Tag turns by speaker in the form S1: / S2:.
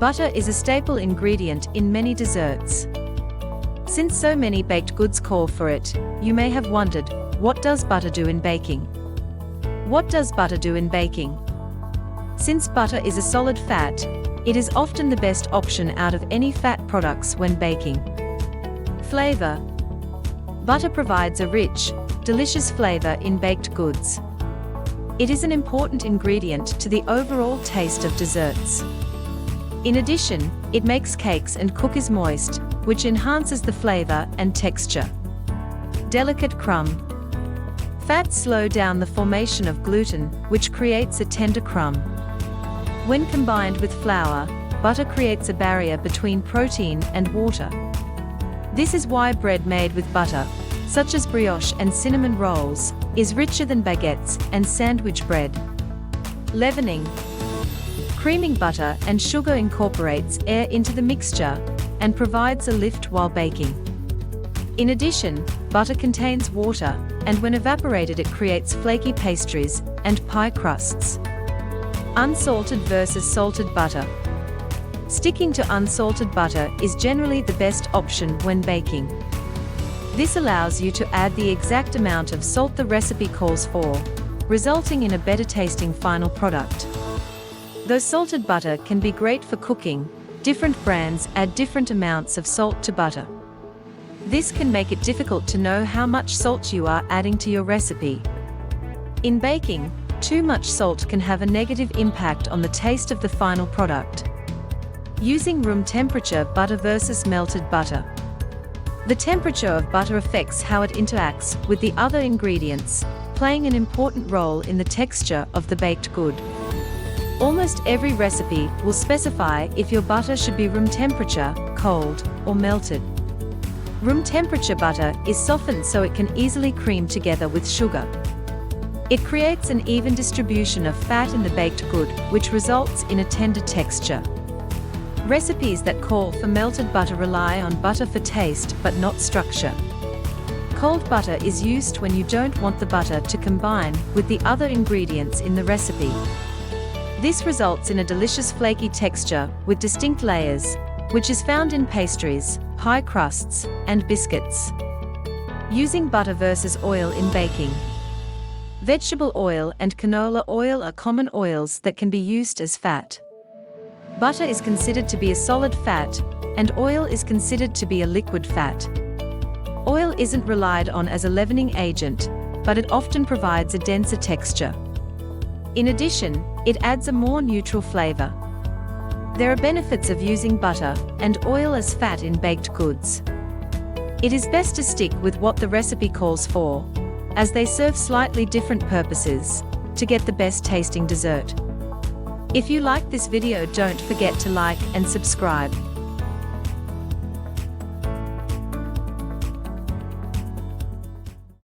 S1: Butter is a staple ingredient in many desserts. Since so many baked goods call for it, you may have wondered, what does butter do in baking? What does butter do in baking? Since butter is a solid fat, it is often the best option out of any fat products when baking. Flavor. Butter provides a rich, delicious flavor in baked goods. It is an important ingredient to the overall taste of desserts. In addition, it makes cakes and cookies moist, which enhances the flavor and texture. Delicate crumb. Fats slow down the formation of gluten, which creates a tender crumb. When combined with flour, butter creates a barrier between protein and water. This is why bread made with butter, such as brioche and cinnamon rolls, is richer than baguettes and sandwich bread. Leavening. Creaming butter and sugar incorporates air into the mixture and provides a lift while baking. In addition, butter contains water, and when evaporated it creates flaky pastries and pie crusts. Unsalted versus salted butter. Sticking to unsalted butter is generally the best option when baking. This allows you to add the exact amount of salt the recipe calls for, resulting in a better tasting final product. Though salted butter can be great for cooking, different brands add different amounts of salt to butter. This can make it difficult to know how much salt you are adding to your recipe. In baking, too much salt can have a negative impact on the taste of the final product. Using room temperature butter versus melted butter. The temperature of butter affects how it interacts with the other ingredients, playing an important role in the texture of the baked good. Almost every recipe will specify if your butter should be room temperature, cold, or melted. Room temperature butter is softened so it can easily cream together with sugar. It creates an even distribution of fat in the baked good, which results in a tender texture. Recipes that call for melted butter rely on butter for taste but not structure. Cold butter is used when you don't want the butter to combine with the other ingredients in the recipe. This results in a delicious flaky texture with distinct layers, which is found in pastries, pie crusts, and biscuits. Using butter versus oil in baking. Vegetable oil and canola oil are common oils that can be used as fat. Butter is considered to be a solid fat, and oil is considered to be a liquid fat. Oil isn't relied on as a leavening agent, but it often provides a denser texture. In addition, it adds a more neutral flavor. There are benefits of using butter and oil as fat in baked goods. It is best to stick with what the recipe calls for, as they serve slightly different purposes, to get the best tasting dessert. If you like this video, don't forget to like and subscribe.